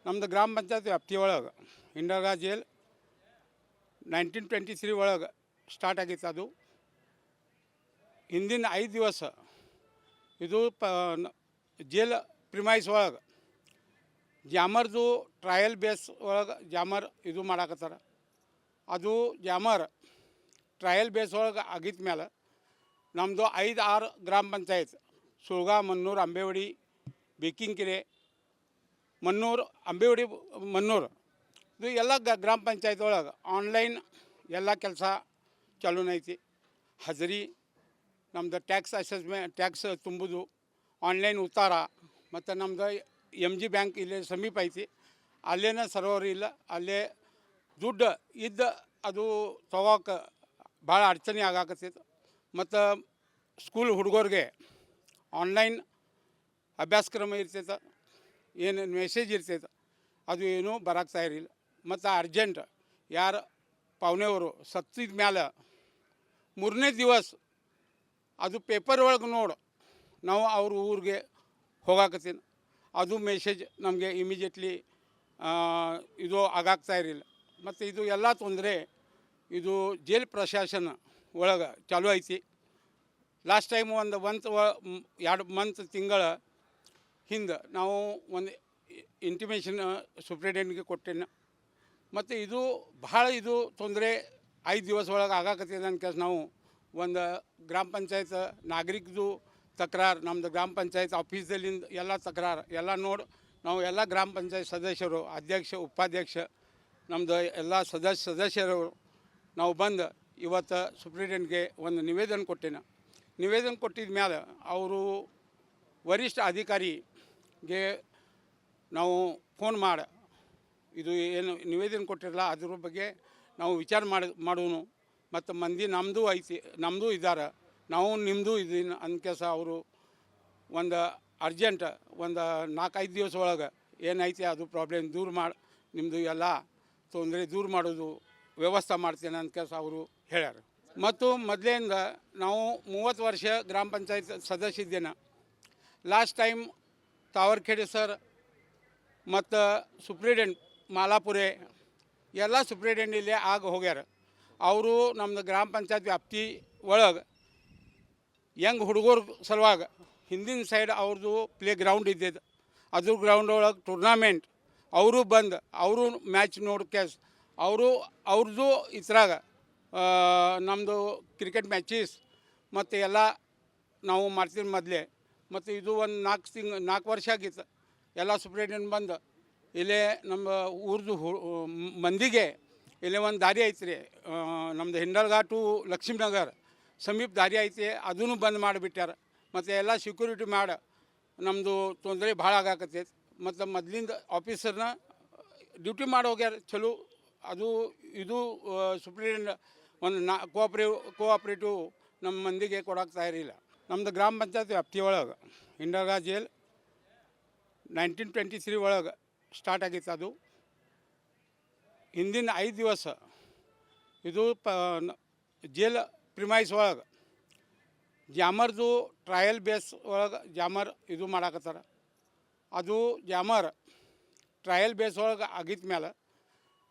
ನಮ್ಮದು ಗ್ರಾಮ ಪಂಚಾಯತ್ ವ್ಯಾಪ್ತಿ ಒಳಗೆ ಇಂಡರ್ಗಾ ಜೇಲ್ 1923 ಒಳಗೆ ಸ್ಟಾರ್ಟ್ ಆಗಿತ್ತು. ಅದು ಹಿಂದಿನ 5 ದಿವಸ ಇದು ಜೇಲ್ ಪ್ರಿಮೈಸ್ ಒಳಗೆ ಜಾಮರ್ದು ಟ್ರಯಲ್ ಬೇಸ್ ಒಳಗೆ ಜಾಮರ್ ಇದು ಮಾಡಾಕತ್ತಾರ. ಅದು ಜಾಮರ್ ಟ್ರಯಲ್ ಬೇಸ್ ಒಳಗೆ ಆಗಿದ ಮೇಲೆ ನಮ್ಮದು 5-6 ಗ್ರಾಮ ಪಂಚಾಯತ್ ಸುಳ್ಗಾ, ಮನ್ನೂರು, ಅಂಬೇವಡಿ, ಬೇಕಿಂಕೆರೆ, ಮನ್ನೂರು, ಅಂಬೇವಡಿ, ಮನ್ನೂರು ಇದು ಎಲ್ಲ ಗ್ರಾಮ ಪಂಚಾಯತ್ ಒಳಗೆ ಆನ್ಲೈನ್ ಎಲ್ಲ ಕೆಲಸ ಚಾಲೂನೈತಿ. ಹಜರಿ, ನಮ್ಮದು ಟ್ಯಾಕ್ಸ್ ಅಸೆಸ್ಮೆಂಟ್, ಟ್ಯಾಕ್ಸ್ ತುಂಬೋದು, ಆನ್ಲೈನ್ ಉತ್ತಾರ, ಮತ್ತು ನಮ್ಮದು MG ಬ್ಯಾಂಕ್ ಇಲ್ಲೇ ಸಮೀಪ ಐತಿ. ಅಲ್ಲೇನ ಸರ್ವರ್ ಇಲ್ಲ, ಅಲ್ಲೇ ದುಡ್ಡು ಇದ್ದ ಅದು ತೊಗೋಕೆ ಭಾಳ ಅಡಚಣೆ ಆಗಾಕತ್ತೈತೆ. ಮತ್ತು ಸ್ಕೂಲ್ ಹುಡುಗರಿಗೆ ಆನ್ಲೈನ್ ಅಭ್ಯಾಸಕ್ರಮ ಇರ್ತೈತೆ, ಏನು ಮೆಸೇಜ್ ಇರ್ತೈತೆ ಅದು ಏನೂ ಬರಾಕ್ತಾ ಇರಲಿಲ್ಲ. ಮತ್ತು ಅರ್ಜೆಂಟ್ ಯಾರು ಪಾವನೆಯವರು ಸತ್ತಿದ ಮೇಲೆ 3ನೇ ದಿವಸ ಅದು ಪೇಪರ್ ಒಳಗೆ ನೋಡಿ ನಾವು ಅವ್ರ ಊರಿಗೆ ಹೋಗಾಕತ್ತೀನಿ, ಅದು ಮೆಸೇಜ್ ನಮಗೆ ಇಮಿಡಿಯೇಟ್ಲಿ ಇದು ಆಗಾಗ್ತಾ ಇರಲಿಲ್ಲ. ಮತ್ತು ಇದು ಎಲ್ಲ ತೊಂದರೆ ಇದು ಜೇಲ್ ಪ್ರಶಾಸನ ಒಳಗೆ ಚಾಲೂ ಐತಿ. ಲಾಸ್ಟ್ ಟೈಮ್ ಒಂದು 2 ಮಂತ್ ತಿಂಗಳ ಹಿಂದೆ ನಾವು ಒಂದು ಇಂಟಿಮೇಷನ್ ಸೂಪ್ರಿಟೆಂಡೆಂಟ್ಗೆ ಕೊಟ್ಟೇನೆ. ಮತ್ತು ಇದು ಭಾಳ ಇದು ತೊಂದರೆ 5 ದಿವಸ ಒಳಗೆ ಆಗಾಕತ್ತಿದೆ ಅಂತ ನಾವು ಒಂದು ಗ್ರಾಮ ಪಂಚಾಯತ್ ನಾಗರಿಕದು ತಕರಾರು, ನಮ್ಮದು ಗ್ರಾಮ ಪಂಚಾಯತ್ ಆಫೀಸಲ್ಲಿಂದ ಎಲ್ಲ ತಕರಾರು ಎಲ್ಲ ನೋಡಿ ನಾವು ಎಲ್ಲ ಗ್ರಾಮ ಪಂಚಾಯತ್ ಸದಸ್ಯರು, ಅಧ್ಯಕ್ಷ, ಉಪಾಧ್ಯಕ್ಷ, ನಮ್ಮದು ಎಲ್ಲ ಸದಸ್ಯರು ನಾವು ಬಂದು ಇವತ್ತು ಸೂಪ್ರಿಟೆಂಡೆಂಟ್ಗೆ ಒಂದು ನಿವೇದನೆ ಕೊಟ್ಟೇನೆ. ನಿವೇದನೆ ಕೊಟ್ಟಿದ ಮೇಲೆ ಅವರು ವರಿಷ್ಠ ಅಧಿಕಾರಿಗೆ ನಾವು ಫೋನ್ ಮಾಡಿ ಇದು ಏನು ನಿವೇದನೆ ಕೊಟ್ಟಿರಲ್ಲ ಅದ್ರ ಬಗ್ಗೆ ನಾವು ವಿಚಾರ ಮಾಡೋನು, ಮತ್ತು ಮಂದಿ ನಮ್ಮದು ಐತಿ, ನಮ್ಮದು ಇದ್ದಾರೆ, ನಾವು ನಿಮ್ಮದು ಇದೀನಿ ಅಂದ್ಕೆಸ ಅವರು ಒಂದು ಅರ್ಜೆಂಟ್ ಒಂದು 4-5 ದಿವಸ ಒಳಗೆ ಏನೈತಿ ಅದು ಪ್ರಾಬ್ಲಮ್ ದೂರ ಮಾಡಿ ನಿಮ್ಮದು ಎಲ್ಲ ತೊಂದರೆ ದೂರ ಮಾಡೋದು ವ್ಯವಸ್ಥೆ ಮಾಡ್ತೇನೆ ಅಂದ್ಕೆಸ ಅವರು ಹೇಳ್ಯಾರ. ಮತ್ತು ಮೊದಲಿಂದ ನಾವು 30 ವರ್ಷ ಗ್ರಾಮ ಪಂಚಾಯತ್ ಸದಸ್ಯ ಇದ್ದೇನೆ. ಲಾಸ್ಟ್ ಟೈಮ್ ತಾವರ್ಖೇಡೆ ಸರ್ ಮತ್ತು ಸೂಪ್ರಿಟೆಂಡೆಂಟ್ ಮಾಲಾಪುರೆ ಎಲ್ಲ ಸೂಪ್ರಿಟೆಂಡೆಂಟ್ ಇಲ್ಲೇ ಆಗ ಹೋಗ್ಯಾರ. ಅವರು ನಮ್ಮದು ಗ್ರಾಮ ಪಂಚಾಯತ್ ವ್ಯಾಪ್ತಿ ಒಳಗೆ ಯಂಗ್ ಹುಡುಗರ ಸಲುವಾಗಿ ಹಿಂದಿನ ಸೈಡ್ ಅವ್ರದ್ದು ಪ್ಲೇ ಗ್ರೌಂಡ್ ಇದ್ದಿದ್ದು, ಅದ್ರ ಗ್ರೌಂಡ್ ಒಳಗೆ ಟೂರ್ನಾಮೆಂಟ್ ಅವರು ಬಂದು ಅವರು ಮ್ಯಾಚ್ ನೋಡ್ಕೇಸ್ ಅವ್ರದ್ದು ಇದ್ರಾಗ ನಮ್ಮದು ಕ್ರಿಕೆಟ್ ಮ್ಯಾಚಸ್ ಮತ್ತು ಎಲ್ಲ ನಾವು ಮಾಡ್ತೀವಿ ಮೊದಲೇ. ಮತ್ತು ಇದು ಒಂದು 4 ವರ್ಷ ಆಗಿತ್ತು. ಎಲ್ಲ ಸೂಪ್ರಿಟೆಂಡೆಂಟ್ ಬಂದು ಇಲ್ಲೇ ನಮ್ಮ ಊರ್ದು ಮಂದಿಗೆ ಇಲ್ಲೇ ಒಂದು ದಾರಿ ಐತಿ ರೀ, ನಮ್ಮದು ಹಿಂಡಲ್ಗಾ ಟು ಲಕ್ಷ್ಮೀನಗರ ಸಮೀಪ ದಾರಿ ಐತಿ, ಅದೂ ಬಂದ್ ಮಾಡಿಬಿಟ್ಟಾರ. ಮತ್ತು ಎಲ್ಲ ಸೆಕ್ಯೂರಿಟಿ ಮಾಡಿ ನಮ್ಮದು ತೊಂದರೆ ಭಾಳ ಆಗಾಕತ್ತೈತಿ. ಮತ್ತು ಮೊದಲಿಂದ ಆಫೀಸರ್ನ ಡ್ಯೂಟಿ ಮಾಡಿ ಹೋಗ್ಯಾರ ಚಲೋ. ಅದು ಇದು ಸೂಪ್ರಿಟೆಂಡೆಂಟ್ ಒಂದು ಕೋಆಪ್ರೇಟಿವ್ ನಮ್ಮ ಮಂದಿಗೆ ಕೊಡೋಕೆ ಇರಲಿಲ್ಲ. ನಮ್ಮದು ಗ್ರಾಮ ಪಂಚಾಯತ್ ವ್ಯಾಪ್ತಿ ಒಳಗೆ ಇಂಡರ್ಗಾ ಜೇಲ್ 1923 ಒಳಗೆ ಸ್ಟಾರ್ಟ್ ಆಗಿತ್ತು. ಅದು ಹಿಂದಿನ 5 ದಿವಸ ಇದು ಜೇಲ್ ಪ್ರಿಮೈಸ್ ಒಳಗೆ ಜಾಮರ್ದು ಟ್ರಯಲ್ ಬೇಸ್ ಒಳಗೆ ಜಾಮರ್ ಇದು ಮಾಡಾಕತ್ತಾರ. ಅದು ಜಾಮರ್ ಟ್ರಯಲ್ ಬೇಸ್ ಒಳಗೆ ಆಗಿದ ಮೇಲೆ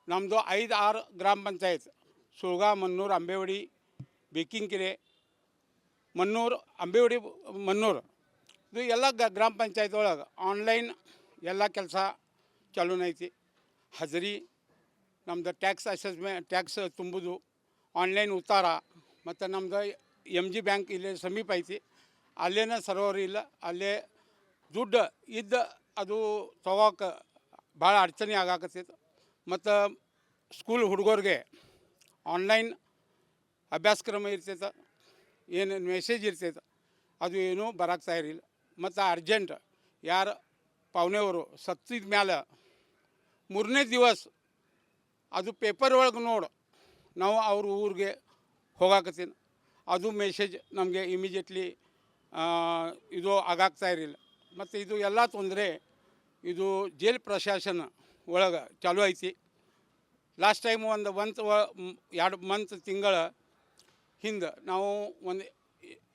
ನಮ್ಮದು 5-6 ಗ್ರಾಮ ಪಂಚಾಯತ್ ಸುಳ್ಗಾ, ಮನ್ನೂರು, ಅಂಬೇವಡಿ, ಬೇಕಿಂಕೆರೆ, ಮನ್ನೂರು, ಅಂಬೇವಡಿ, ಮನ್ನೂರು ಇದು ಎಲ್ಲ ಗ್ರಾಮ ಪಂಚಾಯತ್ ಒಳಗೆ ಆನ್ಲೈನ್ ಎಲ್ಲ ಕೆಲಸ ಚಾಲೂನೈತಿ. ಹಜರಿ, ನಮ್ಮದು ಟ್ಯಾಕ್ಸ್ ಅಸೆಸ್ಮೆಂಟ್, ಟ್ಯಾಕ್ಸ್ ತುಂಬೋದು, ಆನ್ಲೈನ್ ಉತ್ತಾರ, ಮತ್ತು ನಮ್ಮದು MG ಬ್ಯಾಂಕ್ ಇಲ್ಲೇ ಸಮೀಪ ಐತಿ. ಅಲ್ಲೇನ ಸರ್ವರ್ ಇಲ್ಲ, ಅಲ್ಲೇ ದುಡ್ಡು ಇದ್ದ ಅದು ತೊಗೋಕೆ ಭಾಳ ಅಡಚಣೆ ಆಗಾಕತ್ತೈತೆ. ಮತ್ತು ಸ್ಕೂಲ್ ಹುಡುಗರಿಗೆ ಆನ್ಲೈನ್ ಅಭ್ಯಾಸಕ್ರಮ ಇರ್ತೈತೆ, ಏನು ಮೆಸೇಜ್ ಇರ್ತೈತೆ ಅದು ಏನೂ ಬರಾಕ್ತಾ ಇರಲಿಲ್ಲ. ಮತ್ತು ಅರ್ಜೆಂಟ್ ಯಾರು ಪಾವನೆಯವರು ಸತ್ತಿದ ಮೇಲೆ 3ನೇ ದಿವಸ ಅದು ಪೇಪರ್ ಒಳಗೆ ನೋಡಿ ನಾವು ಅವ್ರ ಊರಿಗೆ ಹೋಗಾಕತ್ತೀನಿ, ಅದು ಮೆಸೇಜ್ ನಮಗೆ ಇಮಿಡಿಯೇಟ್ಲಿ ಇದು ಆಗಾಗ್ತಾ ಇರಲಿಲ್ಲ. ಮತ್ತು ಇದು ಎಲ್ಲ ತೊಂದರೆ ಇದು ಜೇಲ್ ಪ್ರಶಾಸನ ಒಳಗೆ ಚಾಲೂ ಐತಿ. ಲಾಸ್ಟ್ ಟೈಮ್ ಒಂದು 2 ಮಂತ್ ತಿಂಗಳ ಹಿಂದೆ ನಾವು ಒಂದು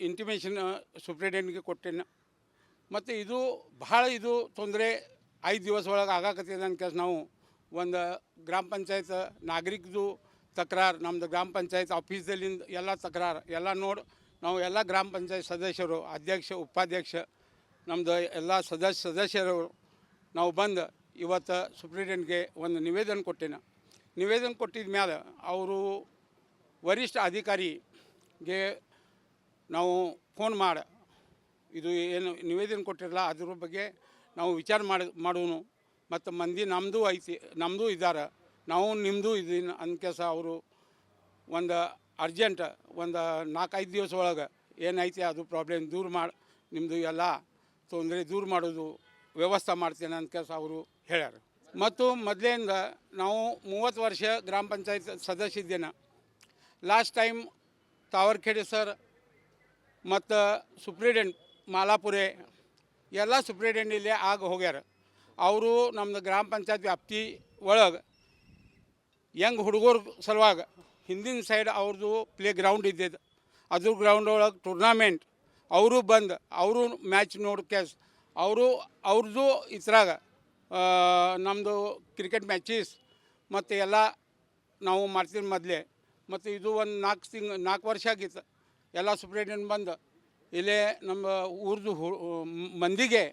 ಇಂಟಿಮೇಷನ್ ಸೂಪ್ರಿಟೆಂಡೆಂಟ್ಗೆ ಕೊಟ್ಟೇನೆ. ಮತ್ತು ಇದು ಭಾಳ ಇದು ತೊಂದರೆ 5 ದಿವಸ ಒಳಗೆ ಆಗಾಕತ್ತಿದೆ ಅಂತ ನಾವು ಒಂದು ಗ್ರಾಮ ಪಂಚಾಯತ್ ನಾಗರಿಕದು ತಕರಾರು ನಮ್ಮದು ಗ್ರಾಮ ಪಂಚಾಯತ್ ಆಫೀಸಲ್ಲಿಂದ ಎಲ್ಲ ತಕರಾರು ಎಲ್ಲ ನೋಡಿ ನಾವು ಎಲ್ಲ ಗ್ರಾಮ ಪಂಚಾಯತ್ ಸದಸ್ಯರು ಅಧ್ಯಕ್ಷ ಉಪಾಧ್ಯಕ್ಷ ನಮ್ಮದು ಎಲ್ಲ ಸದಸ್ಯರು ನಾವು ಬಂದು ಇವತ್ತು ಸುಪ್ರೀಡೆಂಟ್ಗೆ ಒಂದು ನಿವೇದನೆ ಕೊಟ್ಟೇನೆ. ನಿವೇದನೆ ಕೊಟ್ಟಿದ ಮೇಲೆ ಅವರು ವರಿಷ್ಠ ಅಧಿಕಾರಿಗೆ ನಾವು ಫೋನ್ ಮಾಡಿ ಇದು ಏನು ನಿವೇದನೆ ಕೊಟ್ಟಿರಲ್ಲ ಅದ್ರ ಬಗ್ಗೆ ನಾವು ವಿಚಾರ ಮಾಡೋನು ಮತ್ತು ಮಂದಿ ನಮ್ಮದು ಐತಿ ನಮ್ಮದು ಇದ್ದಾರೆ ನಾವು ನಿಮ್ಮದು ಇದೀನಿ ಅಂದ್ಕೆಸ ಅವರು ಒಂದು ಅರ್ಜೆಂಟ್ ಒಂದು 4-5 ದಿವಸ ಒಳಗೆ ಏನೈತಿ ಅದು ಪ್ರಾಬ್ಲಮ್ ದೂರ ಮಾಡಿ ನಿಮ್ಮದು ಎಲ್ಲ ತೊಂದರೆ ದೂರ ಮಾಡೋದು ವ್ಯವಸ್ಥೆ ಮಾಡ್ತೇನೆ ಅಂತ ಅವರು ಹೇಳ್ಯಾರ. ಮತ್ತು ಮೊದಲಿಂದ ನಾವು 30 ವರ್ಷ ಗ್ರಾಮ ಪಂಚಾಯತ್ ಸದಸ್ಯ ಇದ್ದೇನೆ. ಲಾಸ್ಟ್ ಟೈಮ್ ತಾವರ್ಖೇಡೆ ಸರ್ ಮತ್ತು ಸುಪ್ರೀಡೆಂಟ್ ಮಾಲಾಪುರೆ ಎಲ್ಲ ಸುಪ್ರೀಡೆಂಟ್ ಇಲ್ಲೇ ಆಗಿ ಹೋಗ್ಯಾರ. ಅವರು ನಮ್ಮದು ಗ್ರಾಮ ಪಂಚಾಯತ್ ವ್ಯಾಪ್ತಿ ಒಳಗೆ ಯಂಗ್ ಹುಡುಗರ ಸಲುವಾಗಿ ಹಿಂದಿನ ಸೈಡ್ ಅವ್ರದ್ದು ಪ್ಲೇ ಗ್ರೌಂಡ್ ಇದ್ದಿದ್ದು ಅದ್ರ ಗ್ರೌಂಡ್ ಒಳಗೆ ಟೂರ್ನಾಮೆಂಟ್ ಅವರು ಬಂದು ಅವರು ಮ್ಯಾಚ್ ನೋಡೋಕೆ ಅವ್ರದ್ದು ಇದ್ರಾಗ ನಮ್ಮದು ಕ್ರಿಕೆಟ್ ಮ್ಯಾಚಸ್ ಮತ್ತು ಎಲ್ಲ ನಾವು ಮಾಡ್ತೀವಿ ಮೊದಲೇ. ಮತ್ತು ಇದು ಒಂದು 4 ವರ್ಷ ಆಗಿತ್ತು. ಎಲ್ಲ ಸುಪ್ರೀಡೆಂಟ್ ಬಂದು ಇಲ್ಲೇ ನಮ್ಮ ಊರ್ದು ಮಂದಿಗೆ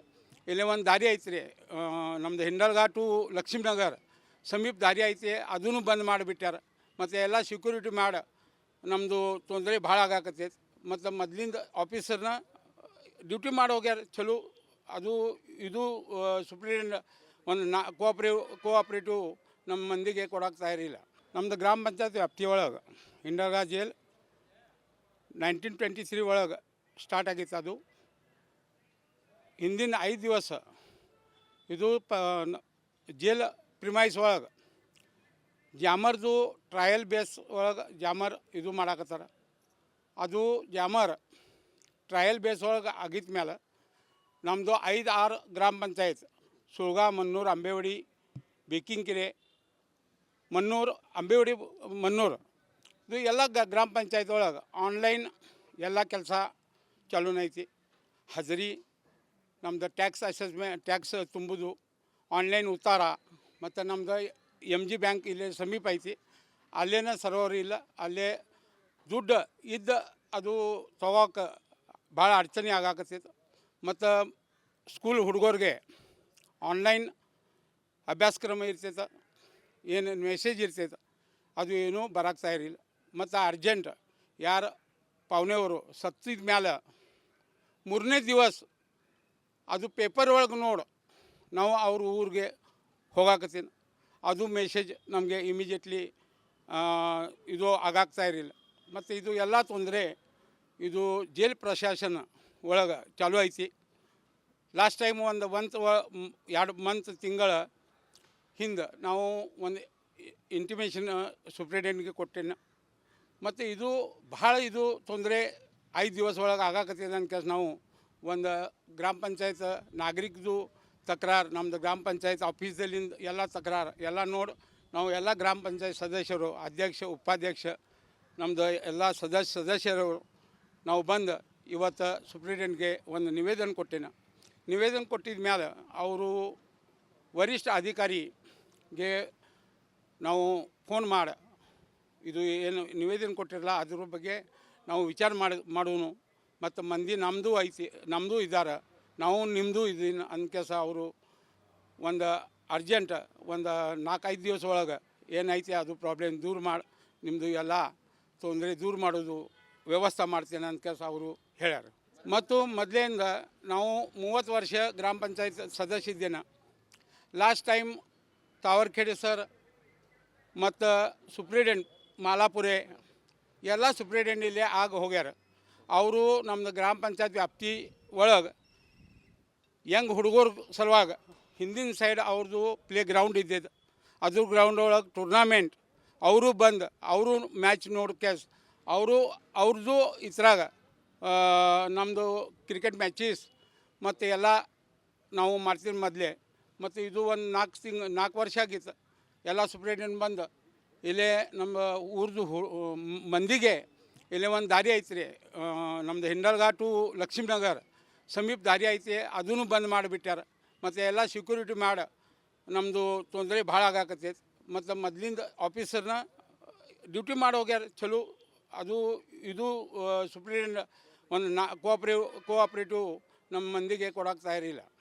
ಇಲ್ಲೇ ಒಂದು ದಾರಿ ಐತೆ ರೀ, ನಮ್ಮದು ಹಿಂಡಲ್ಗಾ ಟು ಲಕ್ಷ್ಮೀನಗರ ಸಮೀಪ ದಾರಿ ಐತಿ, ಅದೂ ಬಂದ್ ಮಾಡಿಬಿಟ್ಟಾರ. ಮತ್ತು ಎಲ್ಲ ಸೆಕ್ಯೂರಿಟಿ ಮಾಡಿ ನಮ್ಮದು ತೊಂದರೆ ಭಾಳ ಆಗಾಕತ್ತೈತಿ. ಮತ್ತು ಮೊದಲಿಂದ ಆಫೀಸರ್ನ ಡ್ಯೂಟಿ ಮಾಡಿ ಹೋಗ್ಯಾರ ಚಲೋ. ಅದು ಇದು ಸುಪ್ರೀಡೆಂಟ್ ಒಂದು ಕೋಆಪ್ರೇಟಿವ್ ನಮ್ಮ ಮಂದಿಗೆ ಕೊಡೋಕೆ ತಯಾರಿಲ್ಲ. ನಮ್ಮದು ಗ್ರಾಮ ಪಂಚಾಯತ್ ವ್ಯಾಪ್ತಿ ಒಳಗೆ ಹಿಂಡಲ್ಗಾ ಜೇಲ್ 1923 ಒಳಗೆ ಸ್ಟಾರ್ಟ್ ಆಗಿತ್ತು. ಅದು ಹಿಂದಿನ 5 ದಿವಸ ಇದು ಜೇಲ್ ಪ್ರಿಮೈಸ್ ಒಳಗೆ ಜಾಮರ್ದು ಟ್ರಯಲ್ ಬೇಸ್ ಒಳಗೆ ಜಾಮರ್ ಇದು ಮಾಡಾಕತ್ತಾರ. ಅದು ಜಾಮರ್ ಟ್ರಯಲ್ ಬೇಸ್ ಒಳಗೆ ಆಗಿದ ಮೇಲೆ ನಮ್ಮದು 5-6 ಗ್ರಾಮ ಪಂಚಾಯತ್ ಸುಳ್ಗಾ, ಮನ್ನೂರು, ಅಂಬೇವಡಿ, ಬೇಕಿಂಕೆರೆ, ಮನ್ನೂರು, ಅಂಬೇವಡಿ, ಮನ್ನೂರು ಇದು ಎಲ್ಲ ಗ್ರಾಮ ಪಂಚಾಯತ್ ಒಳಗೆ ಆನ್ಲೈನ್ ಎಲ್ಲ ಕೆಲಸ ಚಾಲೂನೈತಿ. ಹಜರಿ ನಮ್ಮದು ಟ್ಯಾಕ್ಸ್ ಅಸೆಸ್ಮೆಂಟ್ ಟ್ಯಾಕ್ಸ್ ತುಂಬೋದು ಆನ್ಲೈನ್ ಉತ್ತಾರ. ಮತ್ತು ನಮ್ಮದು MG ಬ್ಯಾಂಕ್ ಇಲ್ಲೇ ಸಮೀಪ ಐತಿ, ಅಲ್ಲೇನ ಸರ್ವರ್ ಇಲ್ಲ, ಅಲ್ಲೇ ದುಡ್ಡು ಇದ್ದ ಅದು ತಗೋಕೆ ಭಾಳ ಅಡಚಣೆ ಆಗಾಕತ್ತೈತೆ. ಮತ್ತು ಸ್ಕೂಲ್ ಹುಡುಗರಿಗೆ ಆನ್ಲೈನ್ ಅಭ್ಯಾಸಕ್ರಮ ಇರ್ತೈತೆ, ಏನು ಮೆಸೇಜ್ ಇರ್ತೈತೆ ಅದು ಏನೂ ಬರೋಕ್ಕೆ ತಯಾರಿಲ್ಲ. ಮತ್ತು ಅರ್ಜೆಂಟ್ ಯಾರು ಪಾವನೆಯವರು ಸತ್ತಿದ ಮೇಲೆ 3ನೇ ದಿವಸ ಅದು ಪೇಪರ್ ಒಳಗೆ ನೋಡಿ ನಾವು ಅವ್ರ ಊರಿಗೆ ಹೋಗಾಕತ್ತೀನಿ, ಅದು ಮೆಸೇಜ್ ನಮಗೆ ಇಮಿಡಿಯೇಟ್ಲಿ ಇದು ಆಗಾಗ್ತಾ ಇರಲಿಲ್ಲ. ಮತ್ತು ಇದು ಎಲ್ಲ ತೊಂದರೆ ಇದು ಜೈಲ್ ಪ್ರಶಾಸನ ಒಳಗೆ ಚಾಲೂ ಐತಿ. ಲಾಸ್ಟ್ ಟೈಮ್ ಒಂದು 2 ಮಂತ್ ತಿಂಗಳ ಹಿಂದೆ ನಾವು ಒಂದು ಇಂಟಿಮೇಷನ್ ಸುಪ್ರೀಡೆಂಟ್ಗೆ ಕೊಟ್ಟೇನೆ. ಮತ್ತು ಇದು ಭಾಳ ಇದು ತೊಂದರೆ 5 ದಿವಸ ಒಳಗೆ ಆಗಾಕತ್ತಿದೆ ಅಂತ ನಾವು ಒಂದು ಗ್ರಾಮ ಪಂಚಾಯತ್ ನಾಗರಿಕದು ತಕರಾರು ನಮ್ಮದು ಗ್ರಾಮ ಪಂಚಾಯತ್ ಆಫೀಸಲ್ಲಿಂದ ಎಲ್ಲ ತಕರಾರು ಎಲ್ಲ ನೋಡಿ ನಾವು ಎಲ್ಲ ಗ್ರಾಮ ಪಂಚಾಯತ್ ಸದಸ್ಯರು ಅಧ್ಯಕ್ಷ ಉಪಾಧ್ಯಕ್ಷ ನಮ್ಮದು ಎಲ್ಲ ಸದಸ್ಯರು ನಾವು ಬಂದು ಇವತ್ತು ಸುಪ್ರೀಡೆಂಟ್ಗೆ ಒಂದು ನಿವೇದನೆ ಕೊಟ್ಟೇನೆ. ನಿವೇದನೆ ಕೊಟ್ಟಿದ ಮೇಲೆ ಅವರು ವರಿಷ್ಠ ಅಧಿಕಾರಿಗೆ ನಾವು ಫೋನ್ ಮಾಡಿ ಇದು ಏನು ನಿವೇದನೆ ಕೊಟ್ಟಿರಲ್ಲ ಅದ್ರ ಬಗ್ಗೆ ನಾವು ವಿಚಾರ ಮಾಡೋನು ಮತ್ತು ಮಂದಿ ನಮ್ಮದು ಐತಿ ನಮ್ಮದು ಇದ್ದಾರೆ ನಾವು ನಿಮ್ಮದು ಇದೀನಿ ಅಂದ್ಕೆಸ ಅವರು ಒಂದು ಅರ್ಜೆಂಟ್ ಒಂದು 4-5 ದಿವಸ ಒಳಗೆ ಏನೈತಿ ಅದು ಪ್ರಾಬ್ಲಮ್ ದೂರ ಮಾಡಿ ನಿಮ್ಮದು ಎಲ್ಲ ತೊಂದರೆ ದೂರ ಮಾಡೋದು ವ್ಯವಸ್ಥೆ ಮಾಡ್ತೇನೆ ಅಂದ್ಕೆಸ ಅವರು ಹೇಳ್ಯಾರ. ಮತ್ತು ಮೊದಲಿಂದ ನಾವು 30 ವರ್ಷ ಗ್ರಾಮ ಪಂಚಾಯತ್ ಸದಸ್ಯ ಇದ್ದೇನೆ. ಲಾಸ್ಟ್ ಟೈಮ್ ತಾವರ್ಖೇಡೆ ಸರ್ ಮತ್ತು ಸುಪ್ರೀಡೆಂಟ್ ಮಾಲಾಪುರೆ ಎಲ್ಲ ಸುಪ್ರೀಡೆಂಟ್ ಇಲ್ಲೇ ಆಗಿ ಹೋಗ್ಯಾರ. ಅವರು ನಮ್ಮದು ಗ್ರಾಮ ಪಂಚಾಯತ್ ವ್ಯಾಪ್ತಿ ಒಳಗೆ ಯಂಗ್ ಹುಡುಗರ ಸಲುವಾಗಿ ಹಿಂದಿನ ಸೈಡ್ ಅವ್ರದ್ದು ಪ್ಲೇ ಗ್ರೌಂಡ್ ಇದ್ದಿದ್ದು ಅದ್ರ ಗ್ರೌಂಡ್ ಒಳಗೆ ಟೂರ್ನಾಮೆಂಟ್ ಅವರು ಬಂದು ಅವರು ಮ್ಯಾಚ್ ನೋಡೋಕೆ ಅವ್ರದ್ದು ಇದ್ರಾಗ ನಮ್ಮದು ಕ್ರಿಕೆಟ್ ಮ್ಯಾಚಸ್ ಮತ್ತು ಎಲ್ಲ ನಾವು ಮಾಡ್ತೀವಿ ಮೊದಲೇ. ಮತ್ತು ಇದು ಒಂದು 4 ವರ್ಷ ಆಗಿತ್ತು. ಎಲ್ಲ ಸುಪ್ರೀಡೆಂಟ್ ಬಂದು ಇಲ್ಲೇ ನಮ್ಮ ಊರ್ದು ಮಂದಿಗೆ ಇಲ್ಲೇ ಒಂದು ದಾರಿ ಐತೆ ರೀ, ನಮ್ಮದು ಹಿಂಡಲ್ಗಾ ಟು ಲಕ್ಷ್ಮೀನಗರ ಸಮೀಪ ದಾರಿ ಐತಿ, ಅದೂ ಬಂದ್ ಮಾಡಿಬಿಟ್ಟಾರ. ಮತ್ತು ಎಲ್ಲ ಸೆಕ್ಯೂರಿಟಿ ಮಾಡಿ ನಮ್ಮದು ತೊಂದರೆ ಭಾಳ ಆಗಾಕತ್ತೈತಿ. ಮತ್ತು ಮೊದಲಿಂದ ಆಫೀಸರ್ನ ಡ್ಯೂಟಿ ಮಾಡಿ ಹೋಗ್ಯಾರ ಚಲೋ. ಅದು ಇದು ಸುಪ್ರೀಂ ಒಂದು ಕೋಆಪ್ರೇಟಿವ್ ನಮ್ಮ ಮಂದಿಗೆ ಕೊಡೋಕೆ ತಯಾರಿಲ್ಲ.